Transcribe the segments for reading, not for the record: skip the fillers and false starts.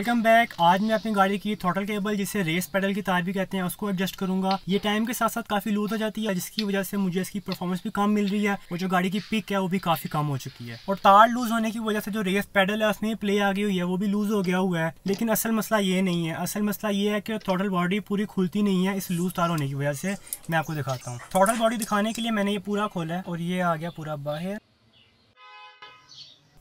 Welcome back. आज मैं अपनी गाड़ी की थ्रॉटल केबल जिसे रेस पेडल की तार भी कहते हैं उसको एडजस्ट करूंगा। ये टाइम के साथ साथ काफ़ी लूज हो जाती है जिसकी वजह से मुझे इसकी परफॉर्मेंस भी कम मिल रही है और जो गाड़ी की पिक है वो भी काफ़ी कम हो चुकी है। और तार लूज होने की वजह से जो रेस पेडल है उसमें प्ले आ गई हुई है वो भी लूज हो गया हुआ है। लेकिन असल मसला ये नहीं है, असल मसला ये है कि थ्रॉटल बॉडी पूरी खुलती नहीं है इस लूज तार होने की वजह से। मैं आपको दिखाता हूँ। थ्रॉटल बॉडी दिखाने के लिए मैंने ये पूरा खोला है और ये आ गया पूरा बाहर।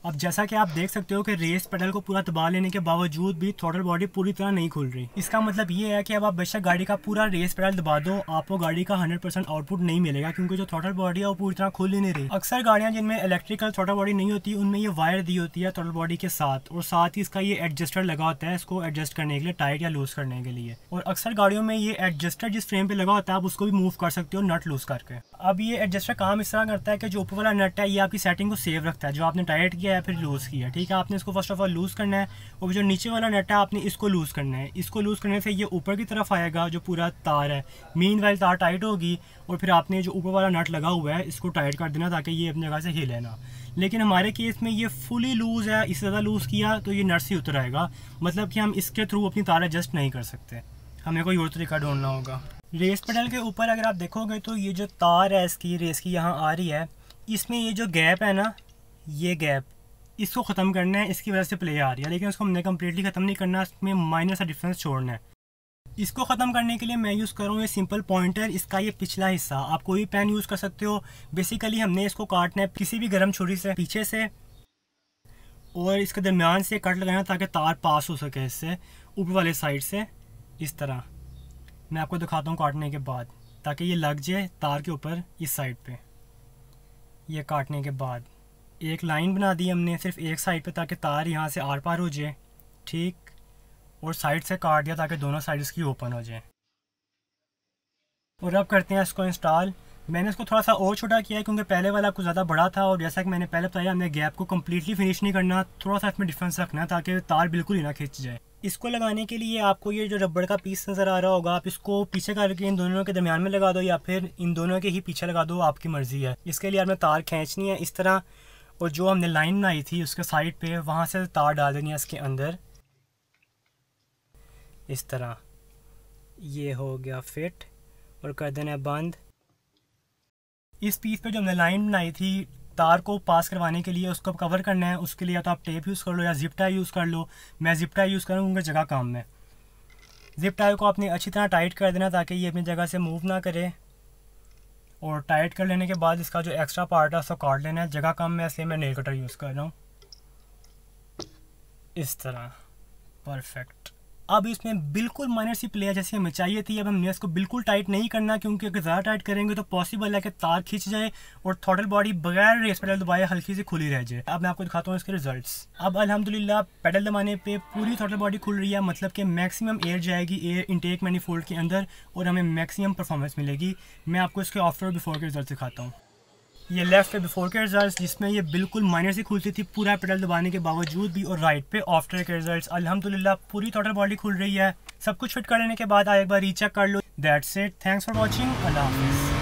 अब जैसा कि आप देख सकते हो कि रेस पेडल को पूरा दबा लेने के बावजूद भी थ्रॉटल बॉडी पूरी तरह नहीं खुल रही। इसका मतलब ये है कि अब आप बेशक गाड़ी का पूरा रेस पेडल दबा दो, आपको गाड़ी का 100% आउटपुट नहीं मिलेगा क्योंकि जो थ्रॉटल बॉडी है वो पूरी तरह खुल ही नहीं रही। अक्सर गाड़ियां जिनमें इलेक्ट्रिकल थ्रॉटल बॉडी नहीं होती उनमें ये वायर दी होती है थ्रॉटल बॉडी के साथ, और साथ ही इसका ये एडजस्टर लगा होता है इसको एडजस्ट करने के लिए, टाइट या लूज करने के लिए। और अक्सर गाड़ियों में ये एडजस्टर जिस फ्रेम पे लगा होता है आप उसको भी मूव कर सकते हो नट लूज करके। अब ये एडजस्टर काम इस तरह करता है कि जो ऊपर वाला नट है ये आपकी सेटिंग को सेव रखता है, जो आपने टाइट किया है फिर लूज किया, ठीक है। आपने इसको फर्स्ट ऑफ ऑल लूज करना है और जो नीचे वाला नट है आपने इसको लूज करना है। इसको लूज करने से ये ऊपर की तरफ आएगा जो पूरा तार है। मीनवाइल तार टाइट होगी और फिर आपने जो ऊपर वाला नट लगा हुआ है इसको टाइट कर देना ताकि ये अपनी जगह से हिले ना। लेकिन हमारे केस में ये फुली लूज है, इससे ज़्यादा लूज किया तो ये नट से उतर आएगा, मतलब कि हम इसके थ्रू अपनी तार एडजस्ट नहीं कर सकते, हमें कोई और तरीका ढूंढना होगा। रेस पेडल के ऊपर अगर आप देखोगे तो ये जो तार है इसकी रेस की यहाँ आ रही है, इसमें ये जो गैप है ना, ये गैप इसको ख़त्म करना है, इसकी वजह से प्ले आ रही है। लेकिन उसको हमने कम्प्लीटली ख़त्म नहीं करना, इसमें माइनर सा डिफरेंस छोड़ना है। इसको ख़त्म करने के लिए मैं यूज़ कर रहा हूँ ये सिंपल पॉइंटर। इसका ये पिछला हिस्सा, आप कोई पेन यूज़ कर सकते हो। बेसिकली हमने इसको काटना है किसी भी गर्म छुरी से पीछे से और इसके दरमियान से कट लगाना ताकि तार पास हो सके इससे ऊपर वाले साइड से। इस तरह मैं आपको दिखाता हूँ काटने के बाद, ताकि ये लग जाए तार के ऊपर इस साइड पे। ये काटने के बाद एक लाइन बना दी हमने सिर्फ एक साइड पे ताकि तार यहाँ से आर पार हो जाए, ठीक। और साइड से काट दिया ताकि दोनों साइड इसकी ओपन हो जाए। और अब करते हैं इसको इंस्टॉल। मैंने इसको थोड़ा सा और छोटा किया है क्योंकि पहले वाला कुछ ज़्यादा बड़ा था और जैसा कि मैंने पहले बताया हमने गैप को कम्प्लीटली फिनिश नहीं करना, थोड़ा सा इसमें डिफरेंस रखना ताकि तार बिल्कुल ही ना खिंच जाए। इसको लगाने के लिए आपको ये जो रबड़ का पीस नज़र आ रहा होगा, आप इसको पीछे करके इन दोनों के दरमियान में लगा दो या फिर इन दोनों के ही पीछे लगा दो, आपकी मर्ज़ी है। इसके लिए आपने तार खींचनी है इस तरह, और जो हमने लाइन बनाई थी उसके साइड पे वहाँ से तार डाल देनी है इसके अंदर इस तरह। ये हो गया फिट और कर देना है बंद। इस पीस पे जो हमने लाइन बनाई थी तार को पास करवाने के लिए उसको कवर करना है। उसके लिए या तो आप टेप यूज़ कर लो या जिप टाई यूज़ कर लो। मैं जिप टाई यूज़ करूँगा जगह काम में। जिप टाई को आपने अच्छी तरह टाइट कर देना ताकि ये अपनी जगह से मूव ना करे, और टाइट कर लेने के बाद इसका जो एक्स्ट्रा पार्ट है उसको काट लेना है। जगह कम है इसलिए मैं नेल कटर यूज़ कर रहा हूँ इस तरह। परफेक्ट। अब इसमें बिल्कुल माइनर सी प्ले जैसी हमें चाहिए थी। अब हमने इसको बिल्कुल टाइट नहीं करना क्योंकि अगर ज़्यादा टाइट करेंगे तो पॉसिबल है कि तार खिंच जाए और थ्रॉटल बॉडी बगैर रेस पेडल दबाए हल्की सी खुली रह जाए। अब मैं आपको दिखाता हूँ इसके रिजल्ट्स। अब अल्हम्दुलिल्लाह पेडल दबाने पे पूरी थ्रॉटल बॉडी खुल रही है, मतलब कि मैक्सिमम एयर जाएगी एयर इनटेक मैनिफोल्ड के अंदर और हमें मैक्सिमम परफॉर्मेंस मिलेगी। मैं आपको इसके आफ्टर और बिफोर के रिजल्ट दिखाता हूँ। ये लेफ्ट पे बिफोर के रिजल्ट्स जिसमें ये बिल्कुल माइनर से खुलती थी पूरा पेडल दबाने के बावजूद भी, और राइट पे आफ्टर के रिजल्ट्स। अल्हम्दुलिल्लाह पूरी टोटल बॉडी खुल रही है। सब कुछ फिट कर लेने के बाद आप एक बार रीचेक कर लो। That's it, thanks for watching, अल्लाह हाफिज़।